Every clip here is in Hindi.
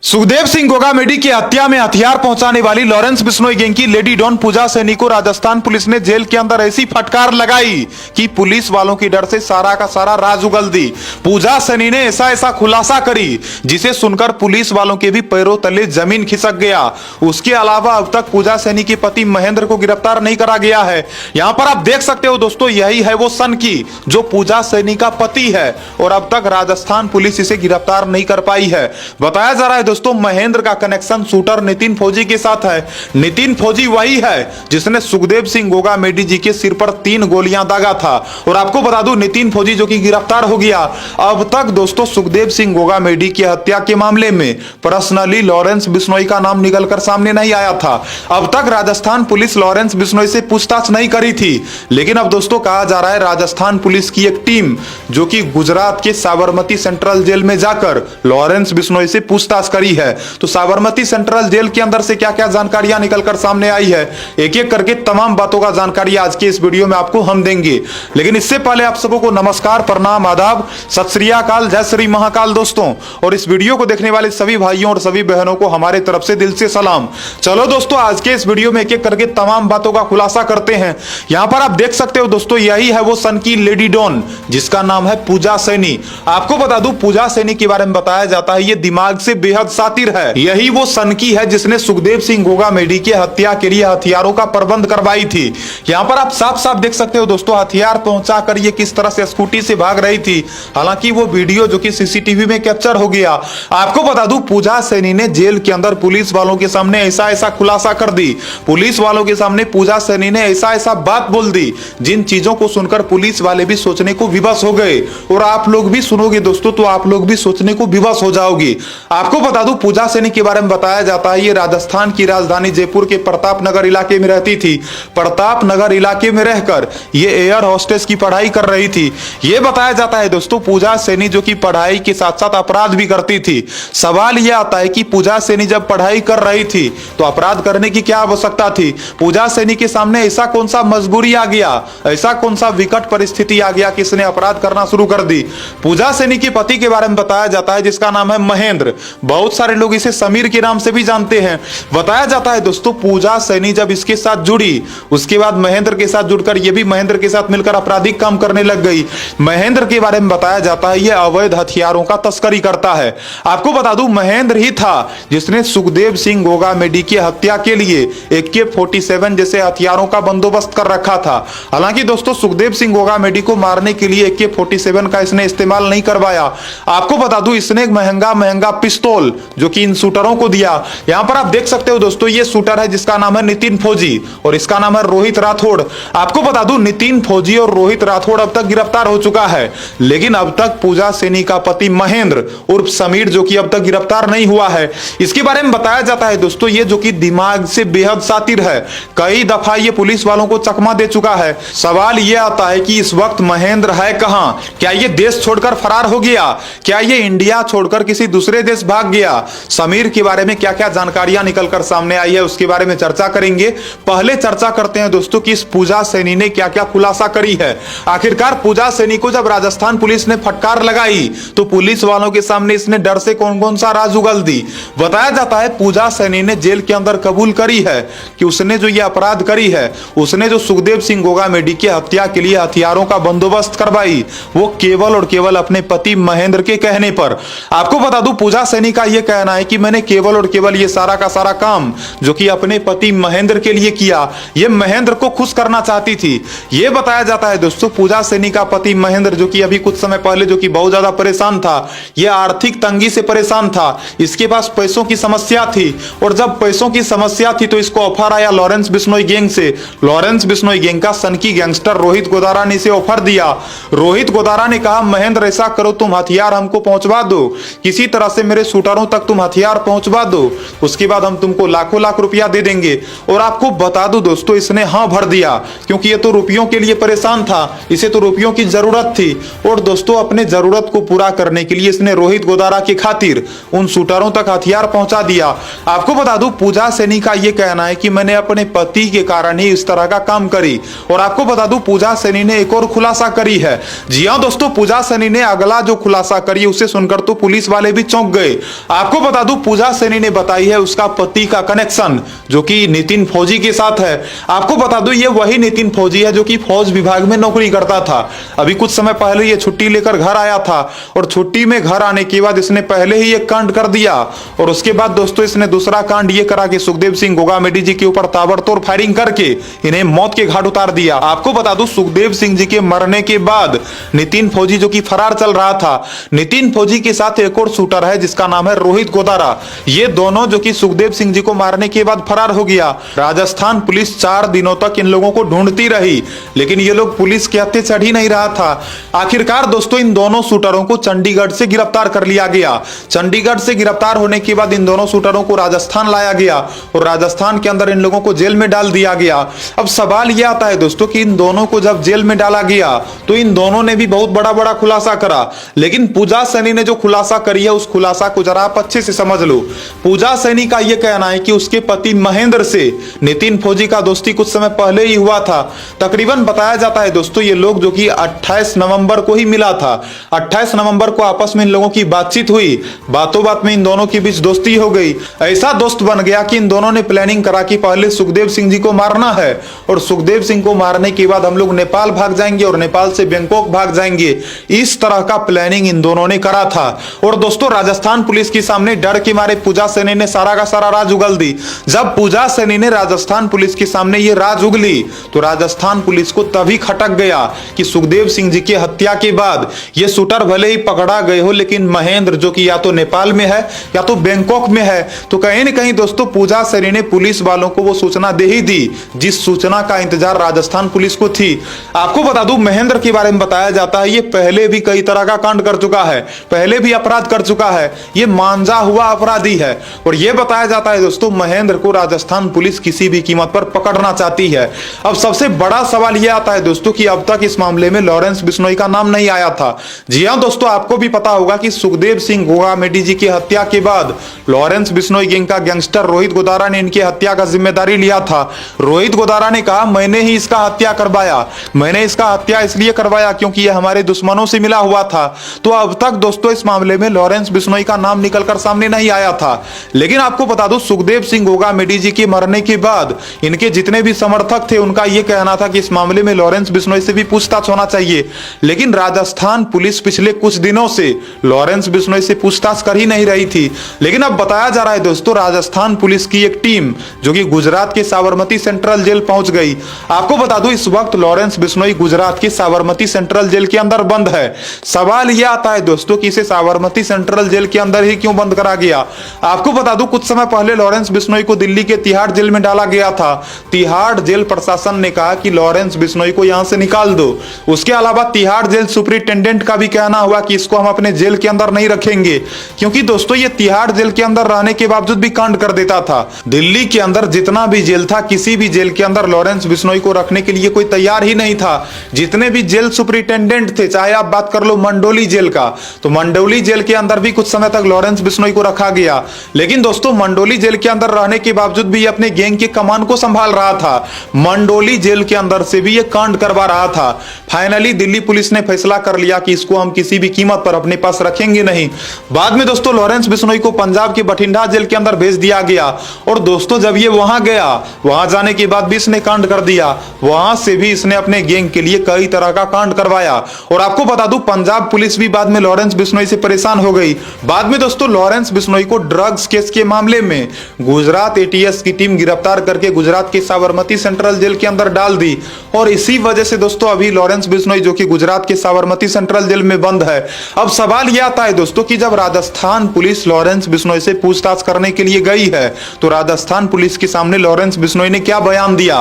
सुखदेव सिंह गोगामेडी की हत्या में हथियार पहुंचाने वाली लॉरेंस बिश्नोई गैंग की लेडी डॉन पूजा सैनी को राजस्थान पुलिस ने जेल के अंदर ऐसी फटकार लगाई कि पुलिस वालों की डर से सारा का सारा राज उगल दी। पूजा सैनी ने ऐसा ऐसा खुलासा करी जिसे सुनकर पुलिस वालों के भी पैरों तले जमीन खिसक गया। उसके अलावा अब तक पूजा सैनी के पति महेंद्र को गिरफ्तार नहीं करा गया है। यहाँ पर आप देख सकते हो दोस्तों, यही है वो सनकी जो पूजा सैनी का पति है और अब तक राजस्थान पुलिस इसे गिरफ्तार नहीं कर पाई है। बताया जा रहा है दोस्तों महेंद्र का कनेक्शन शूटर नितिन फौजी के साथ है। नितिन फौजी वही है जिसने सुखदेव सिंह गोगामेडी जी के सिर पर 3 गोलियां दागा था और आपको बता दूं नितिन फौजी जो कि गिरफ्तार हो गया। अब तक दोस्तों सुखदेव सिंह गोगामेडी की हत्या के मामले में पर्सनली लॉरेंस बिश्नोई का नाम निकलकर सामने नहीं आया था। अब तक राजस्थान पुलिस लॉरेंस बिश्नोई से पूछताछ नहीं करी थी, लेकिन अब दोस्तों कहा जा रहा है राजस्थान पुलिस की एक टीम जो कि गुजरात के साबरमती सेंट्रल जेल में जाकर लॉरेंस बिश्नोई से पूछताछ करी है। तो साबरमती सेंट्रल जेल के अंदर से क्या क्या जानकारियां निकलकर सामने आई है, एक एक करके तमाम बातों का जानकारी आज के इस वीडियो में आपको हम देंगे। लेकिन इससे पहले आप सबों को नमस्कार, प्रणाम, आदाब, सत श्री अकाल, जय श्री महाकाल दोस्तों। और इस वीडियो को देखने वाले सभी भाइयों और सभी बहनों को हमारे तरफ से दिल से सलाम। चलो दोस्तों आज के इस वीडियो में एक एक करके तमाम बातों का खुलासा करते हैं। यहां पर आप देख सकते हो दोस्तों, यही है वो सन की लेडी डॉन जिसका नाम है पूजा सैनी। आपको बता दूं पूजा सैनी के बारे में बताया जाता है ये दिमाग से बेहद शातिर है। यही वो सनकी है जिसने सुखदेव सिंह गोगामेडी की हत्या के लिए हथियारों का प्रबंध करवाई थी। यहां पर आप साफ साफ देख सकते हो दोस्तों हथियार पहुंचाकर ये किस तरह से स्कूटी से भाग रही थी। हालांकि वो वीडियो जो कि सीसीटीवी में कैप्चर हो गया। आपको बता दूं पूजा सैनी ने जेल के अंदर पुलिस वालों के सामने ऐसा ऐसा खुलासा कर दी। पुलिस वालों के सामने पूजा सैनी ने ऐसा ऐसा बात बोल दी जिन चीजों को सुनकर पुलिस वाले भी सोचने को विवश हो गए। और आप लोग भी सुनोगे दोस्तों तो आप लोग भी सोचने को विवश हो जाओगे। आपको बता दूं पूजा सैनी के बारे में बताया जाता है ये राजस्थान की राजधानी जयपुर के प्रतापनगर इलाके में रहती थी। प्रतापनगर इलाके में रहकर ये एयर होस्टेस की पढ़ाई कर रही थी। ये बताया जाता है दोस्तों पूजा सैनी जो कि पढ़ाई के साथ साथ अपराध भी करती थी। सवाल यह आता है कि पूजा सैनी जब पढ़ाई कर रही थी तो अपराध करने की क्या आवश्यकता थी? पूजा सैनी के सामने ऐसा कौन सा मजबूरी आ गया, ऐसा कौन सा विकट परिस्थिति आ गया कि इसने अपराध करना शुरू कर दी? पूजा सैनी के पति के बारे में बताया जाता है जिसका नाम है महेंद्र। बहुत सारे लोग इसे समीर के नाम से भी जानते हैं। बताया जाता है दोस्तों पूजा सैनी जब इसके साथ जुड़ी उसके बाद महेंद्र के साथ जुड़कर ये भी महेंद्र के साथ मिलकर आपराधिक काम करने लग गई। महेंद्र के बारे में बताया जाता है ये अवैध हथियारों का तस्करी करता है। आपको बता दूं महेंद्र ही था जिसने सुखदेव सिंह गोगामेडी की हत्या के लिए AK-47 जैसे हथियारों का बंदोबस्त कर रखा था। हालांकि दोस्तों सुखदेव सिंह गोगामेडी को मारने के लिए AK-47 का इसने इस्तेमाल नहीं करवाया। आपको बता दूं इसने एक महंगा महंगा पिस्तौल जो कि इन शूटरों को दिया। यहां पर आप देख सकते हो दोस्तों ये शूटर है जिसका नाम है नितिन फौजी और इसका नाम है रोहित राठौड़। आपको बता दूं नितिन फौजी और रोहित राठौड़ अब तक गिरफ्तार हो चुका है, लेकिन अब तक पूजा सैनी का पति महेंद्र उर्फ समीर जो कि अब तक गिरफ्तार नहीं हुआ है। इसके बारे में बताया जाता है दोस्तों ये जो कि दिमाग से बेहद शातिर है, कई दफा ये पुलिस वालों को चकमा दे चुका है। सवाल यह आता है कि इस वक्त महेंद्र है कहां? क्या ये देश छोड़कर फरार हो गया? क्या ये इंडिया छोड़कर किसी दूसरे देश भाग गया? समीर के बारे में क्या क्या जानकारियां निकलकर सामने आई है उसके बारे में चर्चा करेंगे। पहले चर्चा करते हैं दोस्तों कि इस पूजा सैनी ने क्या क्या खुलासा करी है। आखिरकार पूजा सैनी को जब राजस्थान पुलिस ने फटकार लगाई तो पुलिस वालों के सामने इसने डर से कौन कौन सा राज उगल दी। बताया जाता है पूजा सैनी ने जेल के अंदर कबूल करी है कि उसने जो ये अपराध करी है, उसने जो सुखदेव सिंह गोगामेडी की हत्या के लिए हथियारों का बंदोबस्त करवाई वो केवल और केवल अपने पति महेंद्र के कहने पर। आपको बता दूं पूजा सैनी का यह कहना है कि मैंने केवल और केवल ये सारा का सारा काम जो कि अपने पति महेंद्र के लिए किया, ये महेंद्र को खुश करना चाहती थी। ये बताया जाता है दोस्तों पूजा सैनी का पति महेंद्र जो कि अभी कुछ समय पहले जो कि बहुत ज्यादा परेशान था, ये आर्थिक तंगी से परेशान था, इसके पास पैसों की समस्या थी और जब पैसों की समस्या थी तो इसको ऑफर आया लॉरेंस बिश्नोई गैंग से। लॉरेंस बिश्नोई गैंग का सनकी गैंगस्टर रोहित गोदारा ने इसे ऑफर दिया। रोहित गोदारा ने कहा महेंद्र ऐसा करो तुम हथियार हमको पहुंचवा दो, किसी तरह से मेरे शूटरों तक तुम हथियार पहुंचवा दो, उसके बाद हम तुमको लाखों लाख रुपया दे देंगे। और आपको बता दूं दोस्तों इसने हां भर दिया क्योंकि ये तो रुपयों के लिए परेशान था, इसे तो रुपयों की जरूरत थी। और दोस्तों अपने जरूरत को पूरा करने के लिए इसने रोहित गोदारा की खातिर उन शूटरों तक हथियार पहुंचा दिया। आपको बता दूं पूजा सैनी का यह कहना है कि मैंने अपने पति के कारण ही इस तरह का काम करी। और आपको बता दूं पूजा सैनी ने एक और खुलासा करी है। जी हां दोस्तों पूजा सैनी ने अगला जो खुलासा करी उसे सुनकर तो पुलिस वाले भी चौंक गए। आपको बता दूं, पूजा सैनी ने बताई है उसका पति का कनेक्शन जो कि नितिन फौजी के साथ है। आपको बता दूं, ये वही नितिन फौजी है जो कि फौज विभाग में नौकरी करता था। अभी कुछ समय पहले ये छुट्टी लेकर घर आया था और छुट्टी में घर आने के बाद इसने पहले ही एक कांड कर दिया और उसके बाद दोस्तों इसने दूसरा कांड ये करा कि सुखदेव सिंह गोगामेडी जी के ऊपर ताबड़तोड़ फायरिंग करके इन्हें मौत के घाट उतार दिया। आपको बता दूं, सुखदेव सिंह जी के मरने के बाद नितिन फौजी जो कि फरार चल रहा था, नितिन फौजी के साथ एक और शूटर है जिसका नाम है रोहित गोदारा। ये दोनों जो कि सुखदेव सिंह जी को मारने के बाद फरार हो गया। राजस्थान पुलिस 4 दिनों तक इन लोगों को ढूंढती रही लेकिन ये लोग पुलिस के हत्थे चढ़ ही नहीं रहा था। आखिरकार दोस्तों इन दोनों शूटरों को चंडीगढ़ से गिरफ्तार कर लिया गया। चंडीगढ़ से गिरफ्तार होने के बाद इन दोनों शूटरों को राजस्थान लाया गया और राजस्थान के अंदर इन लोगों को जेल में डाल दिया गया। अब सवाल यह आता है दोस्तों कि इन दोनों को जब जेल में डाला गया तो इन दोनों ने भी बहुत बड़ा बड़ा खुलासा करा, लेकिन पूजा सैनी ने जो खुलासा करी है उस खुलासा को जरा आप अच्छे से समझ लो। पूजा सैनी का यह कहना है कि उसके पति महेंद्र से नितिन फौजी का दोस्ती कुछ समय पहले ही हुआ था। तकरीबन बताया जाता है दोस्तों ये लोग जो कि 28 नवंबर को ही मिला था। 28 नवंबर को आपस में इन लोगों की बातचीत हुई, बातों बात में इन दोनों के बीच दोस्ती हो गई। ऐसा दोस्त बन गया कि इन दोनों ने प्लानिंग करा कि पहले सुखदेव सिंह जी को मारना है और सुखदेव सिंह को मारने के बाद हम लोग नेपाल भाग जाएंगे और नेपाल से बैंकॉक भाग जाएंगे। इस तरह का प्लानिंग इन दोनों ने करा था। और दोस्तों राजस्थान पुलिस के सामने डर के मारे पूजा सैनी ने सारा का सारा राज उगल दी। जब पूजा सैनी ने राजस्थान पुलिस के सामने ये राज उगली तो राजस्थान पुलिस को तभी खटक गया कि सुखदेव सिंह जी की हत्या के बाद ये शूटर भले ही पकड़ा गए हो लेकिन महेंद्र जो कि या तो नेपाल में है या तो बैंकॉक में है। तो कहीं न कहीं दोस्तों पूजा सैनी ने पुलिस वालों को वो सूचना दे ही दी जिस सूचना का इंतजार राजस्थान पुलिस को थी। आपको बता दूं, महेंद्र के बारे में बताया जाता है ये पहले भी कई तरह का कांड कर चुका है, पहले भी अपराध कर चुका है, ये मांझा हुआ अपराधी है। और ये बताया जाता है दोस्तों महेंद्र को राजस्थान पुलिस किसी भी कीमत पर पकड़ना चाहती है। अब सबसे बड़ा सवाल यह आता है दोस्तों कि अब तक इस मामले में लॉरेंस बिश्नोई का नाम नहीं आया था। जी हां दोस्तों, आपको भी पता होगा कि सुखदेव सिंह गोगामेडी जी की हत्या के बाद लॉरेंस बिश्नोई गैंग का गैंगस्टर रोहित गोदारा ने इनकी हत्या का जिम्मेदारी लिया था। रोहित गोदारा ने कहा मैंने ही इसका हत्या करवाया, मैंने इसका हत्या इसलिए करवाया क्योंकि यह हमारे दुश्मनों से मिला हुआ था। तो अब तक दोस्तों इस मामले में लॉरेंस बिश्नोई का नाम निकलकर सामने नहीं आया था। लेकिन आपको बता दूं, सुखदेव सिंह गोगामेडी जी के मरने के बाद इनके जितने भी समर्थक थे उनका यह कहना था कि इस मामले में लॉरेंस बिश्नोई से भी पूछताछ होना चाहिए। लेकिन राजस्थान पुलिस पिछले कुछ दिनों से लॉरेंस बिश्नोई से पूछताछ कर ही नहीं रही थी। लेकिन अब बताया जा रहा है दोस्तों राजस्थान पुलिस की एक टीम जो कि गुजरात के साबरमती सेंट्रल जेल पहुंच गई। आपको बता दूं इस वक्त लॉरेंस बिश्नोई गुजरात के साबरमती सेंट्रल जेल के अंदर बंद है। सवाल यह आता है दोस्तों कि इसे साबरमती सेंट्रल जेल के अंदर ही क्यों बंद करा गया। आपको बता दूं कुछ समय पहले लॉरेंस बिश्नोई को दिल्ली के तिहाड़ जेल में डाला गया था। तिहाड़ जेल प्रशासन ने कहा कि लॉरेंस बिश्नोई को यहां से निकाल दो। उसके अलावा तिहाड़ जेल सुपरिटेंडेंट का भी कहना हुआ कि इसको हम अपने जेल के अंदर नहीं रखेंगे क्योंकि दोस्तों ये तिहाड़ जेल के अंदर रहने के बावजूद भी कांड कर देता था। दिल्ली के अंदर जितना भी जेल था किसी भी जेल के अंदर लॉरेंस बिश्नोई को रखने के लिए कोई तैयार ही नहीं था। जितने भी जेल सुपरिटेंडेंट थे, चाहे आप बात कर लो मंडोली जेल का, तो मंडोली जेल के अंदर भी कुछ समय तक लॉरेंस बिश्नोई को रखा गया। लेकिन दोस्तों मंडोली जेल के अंदर रहने के बावजूद भी अपने गैंग के कमान को संभाल रहा था। मंडोली जेल के अंदर से भी ये कांड करवा रहा था। फाइनली दिल्ली पुलिस ने फैसला कर लिया कि इसको हम किसी भी कीमत पर अपने पास रखेंगे नहीं। बाद में दोस्तों लॉरेंस बिश्नोई को पंजाब के बठिंडा जेल के अंदर भेज दिया गया। और दोस्तों जब ये वहां गया, वहां जाने के बाद भी इसने कांड कर दिया। वहां से भी इसने अपने गैंग के लिए कई तरह का कांड करवाया। और आपको बता दूं पंजाब पुलिस भी बाद में लॉरेंस बिश्नोई से परेशान हो गई। बाद में दोस्तों लॉरेंस बिश्नोई को ड्रग्स केस के मामले में गुजरात एटीएस की टीम गिरफ्तार करके गुजरात के साबरमती सेंट्रल जेल के अंदर डाल दी। और इसी वजह से दोस्तों अभी लॉरेंस बिश्नोई जो कि गुजरात के साबरमती सेंट्रल जेल में बंद है। अब सवाल यह आता है दोस्तों कि जब राजस्थान पुलिस लॉरेंस बिश्नोई से पूछताछ करने के लिए गई है तो राजस्थान पुलिस के सामने लॉरेंस बिश्नोई ने क्या बयान दिया।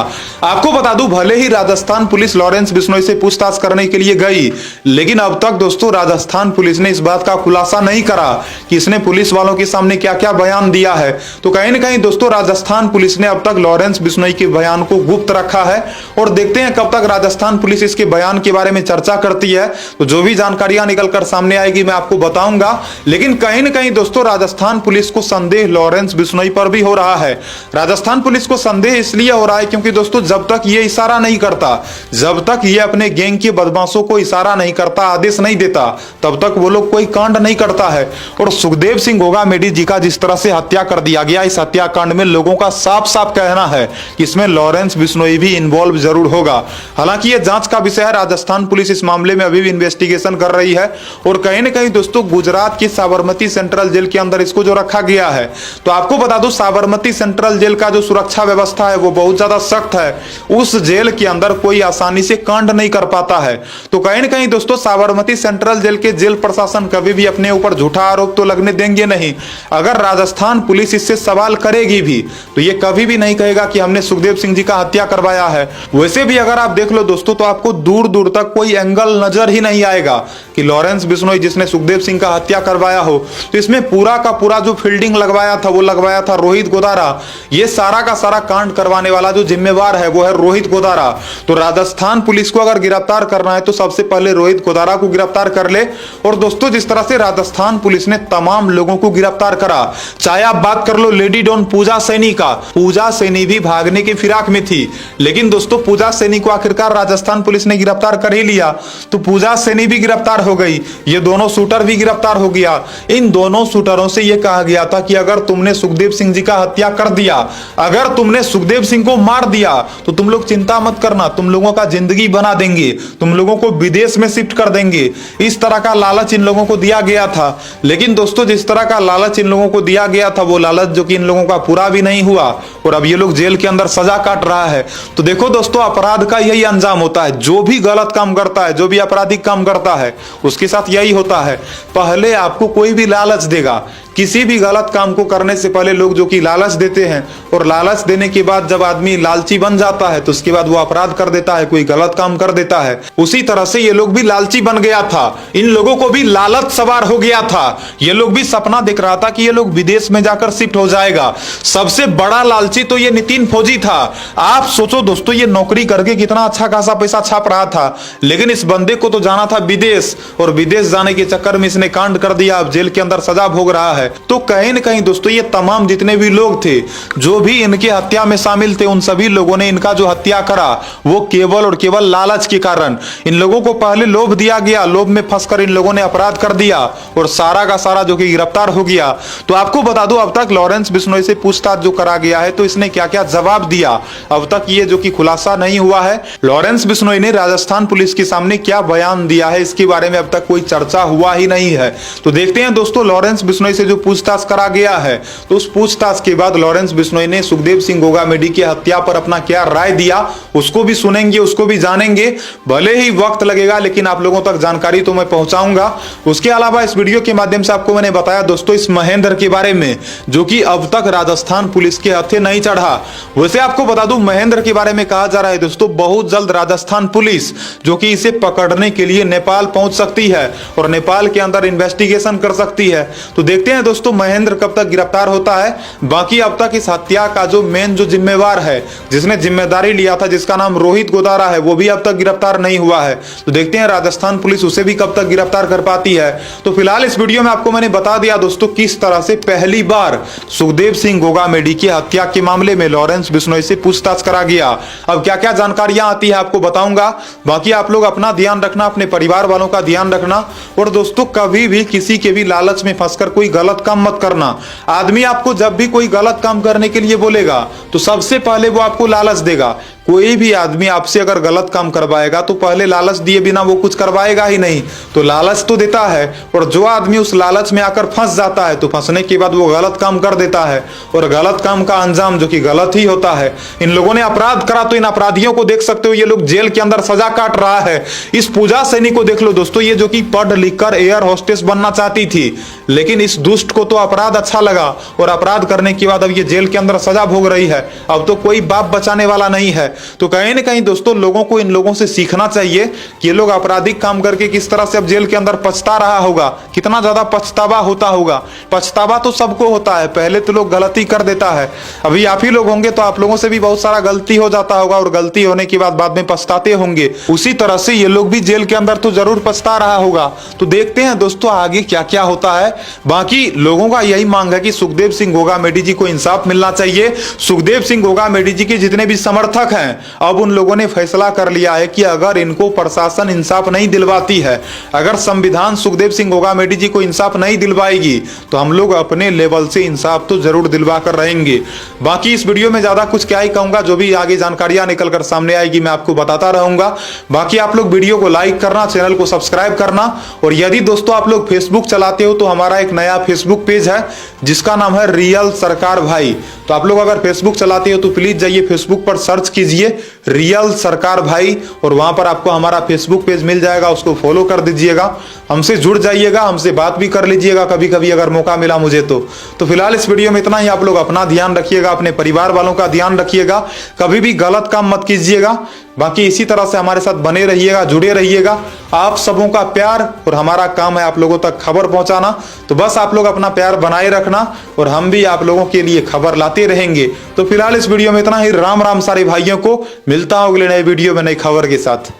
आपको बता दूं भले ही राजस्थान पुलिस लॉरेंस बिश्नोई से पूछताछ करने के लिए गई लेकिन अब तक दोस्तों राजस्थान पुलिस ने इस बात का खुलासा नहीं करा कि इसने पुलिस वालों के सामने क्या क्या बयान दिया है। तो कहीं ना कहीं दोस्तों राजस्थान पुलिस ने अब तक लॉरेंस बिश्नोई के बयान को गुप्त रखा है और देखते हैं कब तक राजस्थान पुलिस इसके बयान के बारे में चर्चा करती है। तो जो भी जानकारियां निकलकर सामने आएगी मैं आपको बताऊंगा। लेकिन कहीं ना कहीं दोस्तों राजस्थान पुलिस को संदेह लॉरेंस बिश्नोई पर भी हो रहा है। राजस्थान पुलिस को संदेह इसलिए हो रहा है क्योंकि दोस्तों जब तक ये इशारा नहीं करता, जब तक ये अपने गैंग के बदमाशों को इशारा नहीं करता, आदेश नहीं देता, तब तक वो लोग कोई कांड नहीं करता है। और सुखदेव सिंह गोगामेडी जी का जिस तरह से हत्या कर दिया गया, इस हत्याकांड में लोगों का साफ साफ कहना है कि इसमें लॉरेंस बिश्नोई भी इन्वॉल्व जरूर होगा। हालांकि यह जांच का विषय है, राजस्थान पुलिस इस मामले में अभी भी इन्वेस्टिगेशन कर रही है और कहीं ना कहीं दोस्तों गुजरात की साबरमती सेंट्रल जेल के अंदर इसको जो रखा गया है, तो आपको बता दूं साबरमती सेंट्रल जेल का जो सुरक्षा व्यवस्था है वो बहुत ज्यादा सख्त है। उस जेल के अंदर कोई आसानी से कांड नहीं कर पाता है। तो कहीं ना कहीं दोस्तों साबरमती सेंट्रल जेल के जेल प्रशासन कभी भी अपने ऊपर झूठा आरोप तो लगने देंगे नहीं। अगर राजस्थान पुलिस इससे सवाल करेगी भी तो ये कभी भी नहीं कहेगा कि हमने सुखदेव सिंह जी का हत्या करवाया है। वैसे भी अगर आप देख लो दोस्तों तो आपको दूर दूर तक कोई एंगल नजर ही नहीं आएगा कि लॉरेंस बिश्नोई जिसने सुखदेव सिंह का हत्या करवाया हो। तो इसमें पूरा का पूरा जो फील्डिंग लगवाया था वो लगवाया था रोहित गोदारा। ये सारा का सारा कांड करवाने वाला जो जिम्मेवार है वो है रोहित गोदारा। तो राजस्थान पुलिस को अगर गिरफ्तार करना है तो सबसे पहले रोहित गोदारा को गिरफ्तार कर ले। और दोस्तों जिस तरह से राजस्थान पुलिस ने तमाम लोगों को गिरफ्तार करा, चाहे आप बात कर लो लेडी डॉन पूजा सैनी का, पूजा सैनी भी भागने की फिराक में थी, लेकिन दोस्तों पूजा सैनी को आखिरकार राजस्थान पुलिस ने गिरफ्तार कर ही लिया। तो पूजा सैनी भी गिरफ्तार हो गई, ये दोनों शूटर भी गिरफ्तार हो गया। इन दोनों शूटरों से यह कहा गया था कि अगर तुमने सुखदेव सिंह जी का हत्या कर दिया, अगर तुमने सुखदेव सिंह को मार दिया तो तुम लोग चिंता मत करना, तुम लोगों का जिंदगी बना देंगे, तुम लोगों को विदेश में शिफ्ट कर देंगे। इस तरह का लालच इन लोगों को दिया गया था। लेकिन दोस्तों जिस तरह का लालच इन लोगों को दिया गया था वो लालच जो कि इन लोगों का पूरा भी नहीं हुआ और अब ये लोग जेल के अंदर सजा काट रहा है। तो देखो दोस्तों अपराध का यही अंजाम होता है, जो भी गलत काम करता है, जो भी आपराधिक काम करता है उसके साथ यही होता है। पहले आपको कोई भी लालच देगा, किसी भी गलत काम को करने से पहले लोग जो कि लालच देते हैं और लालच देने के बाद जब आदमी लालची बन जाता है तो उसके बाद वो अपराध कर देता है, कोई गलत काम कर देता है। उसी तरह से ये लोग भी लालची बन गया था, इन लोगों को भी लालच सवार हो गया था। ये लोग भी सपना देख रहा था कि ये लोग विदेश में जाकर शिफ्ट हो जाएगा। सबसे बड़ा लालची तो ये नितिन फौजी था। आप सोचो दोस्तों ये नौकरी करके कितना अच्छा खासा पैसा छाप रहा था, लेकिन इस बंदे को तो जाना था विदेश और विदेश जाने के चक्कर में इसने कांड कर दिया, अब जेल के अंदर सजा भोग रहा है। तो कहीं न कहीं दोस्तों ये तमाम जितने भी लोग थे जो भी इनके हत्या में शामिल थे उन सभी लोगों ने इनका जो हत्या करा वो केवल और केवल लालच के कारण। इन लोगों को पहले लोभ दिया गया, लोभ में फंसकर इन लोगों ने अपराध कर दिया और सारा का सारा जो कि गिरफ्तार हो गया। तो आपको बता दूं अब तक लॉरेंस बिश्नोई से पूछताछ जो करा गया है तो इसने क्या क्या जवाब दिया अब तक ये जो कि खुलासा नहीं हुआ है। लॉरेंस बिश्नोई ने राजस्थान पुलिस के सामने क्या बयान दिया है इसके बारे में अब तक कोई चर्चा हुआ ही नहीं है। तो देखते हैं दोस्तों लॉरेंस बिश्नोई से जो पूछताछ करा गया है तो उस पूछताछ के बाद लॉरेंस बिश्नोई ने सुखदेव सिंह गोगामेडी की हत्या पर अपना क्या राय दिया उसको भी सुनेंगे, उसको भी जानेंगे। भले ही वक्त लगेगा लेकिन आप लोगों तक जानकारी तो मैं पहुंचाऊंगा। उसके अलावा इस वीडियो के माध्यम से आपको मैंने बताया दोस्तों इस महेंद्र के बारे में जो कि अब तक राजस्थान पुलिस के हत्थे नहीं चढ़ा। वैसे आपको बता दूं महेंद्र के बारे में कहा जा रहा है दोस्तों बहुत जल्द राजस्थान पुलिस जो कि इसे पकड़ने के लिए नेपाल पहुंच सकती है और नेपाल के अंदर इन्वेस्टिगेशन कर सकती है। तो देखते हैं दोस्तों महेंद्र कब तक गिरफ्तार होता है। बाकी अब तक इस हत्या का जो मेन जो जिम्मेवार है जिसने जिम्मेदारी लिया था जिसका नाम रोहित गोदारा है वो भी अब तक गिरफ्तार नहीं हुआ है। तो देखते हैं राजस्थान पुलिस उसे भी कब तक गिरफ्तार कर पाती है। तो फिलहाल इस वीडियो में आपको मैंने बता दिया दोस्तों किस तरह से पहली बार सुखदेव सिंह गोगामेडी की हत्या के मामले में लॉरेंस बिश्नोई से पूछताछ करा गया। अब क्या क्या जानकारियां आती है आपको बताऊंगा। बाकी आप लोग अपना ध्यान रखना, अपने परिवार वालों का ध्यान रखना और दोस्तों कभी भी किसी के भी लालच में फंसकर कोई गलत काम मत करना। आदमी आपको जब भी कोई गलत काम करने के लिए बोलेगा तो सबसे पहले वो आपको लालच देगा। कोई भी आदमी आपसे अगर गलत काम करवाएगा तो पहले लालच दिए बिना वो कुछ करवाएगा ही नहीं। तो लालच तो देता है और जो आदमी उस लालच में आकर फंस जाता है तो फंसने के बाद वो गलत काम कर देता है और गलत काम का अंजाम जो कि गलत ही होता है। इन लोगों ने अपराध करा तो इन अपराधियों को देख सकते हो, ये लोग जेल के अंदर सजा काट रहा है। इस पूजा सैनी को देख लो दोस्तों, ये जो कि पढ़ लिख कर एयर होस्टेस बनना चाहती थी लेकिन इस दुष्ट को तो अपराध अच्छा लगा और अपराध करने के बाद अब ये जेल के अंदर सजा भोग रही है। अब तो कोई बाप बचाने वाला नहीं है। तो कहीं ना कहीं दोस्तों लोगों को इन लोगों से सीखना चाहिए कि ये लोग आपराधिक काम करके किस तरह से अब जेल के अंदर पछता रहा होगा, कितना ज्यादा पछतावा होता होगा। पछतावा तो सबको होता है, पहले तो लोग गलती कर देता है, अभी आप ही लोग होंगे तो आप लोगों से भी बहुत सारा गलती हो जाता होगा और गलती होने के बाद में पछताते होंगे। उसी तरह से ये लोग भी जेल के अंदर तो जरूर पछता रहा होगा। तो देखते हैं दोस्तों आगे क्या क्या होता है। बाकी लोगों का यही मांग है कि सुखदेव सिंह गोगामेडी जी को इंसाफ मिलना चाहिए। सुखदेव सिंह गोगामेडी जी के जितने भी समर्थक हैं हैं। अब उन लोगों ने फैसला कर लिया है कि अगर इनको प्रशासन इंसाफ नहीं दिलवाती है, अगर संविधान सुखदेव सिंह गोगामेडी जी को इंसाफ नहीं दिलवाएगी, तो हम लोग अपने लेवल से इंसाफ तो जरूर दिलवा कर रहेंगे। बाकी इस वीडियो में ज्यादा कुछ क्या ही कहूंगा, जो भी आगे जानकारियां निकल कर सामने आएगी मैं आपको बताता रहूंगा। बाकी आप लोग वीडियो को लाइक करना, चैनल को सब्सक्राइब करना, और यदि दोस्तों आप लोग फेसबुक चलाते हो तो हमारा एक नया फेसबुक पेज है जिसका नाम है रियल सरकार भाई। तो आप लोग अगर फेसबुक चलाते हो तो प्लीज जाइए फेसबुक पर सर्च कीजिए रियल सरकार भाई, और वहां पर आपको हमारा फेसबुक पेज मिल जाएगा, उसको फॉलो कर दीजिएगा, हमसे जुड़ जाइएगा, हमसे बात भी कर लीजिएगा कभी कभी अगर मौका मिला मुझे तो फिलहाल इस वीडियो में इतना ही। आप लोग अपना ध्यान रखिएगा, अपने परिवार वालों का ध्यान रखिएगा, कभी भी गलत काम मत कीजिएगा। बाकी इसी तरह से हमारे साथ बने रहिएगा, जुड़े रहिएगा। आप सबों का प्यार और हमारा काम है आप लोगों तक खबर पहुंचाना, तो बस आप लोग अपना प्यार बनाए रखना और हम भी आप लोगों के लिए खबर लाते रहेंगे। तो फिलहाल इस वीडियो में इतना ही। राम राम सारे भाइयों को, मिलता हूं अगले नए वीडियो में नई खबर के साथ।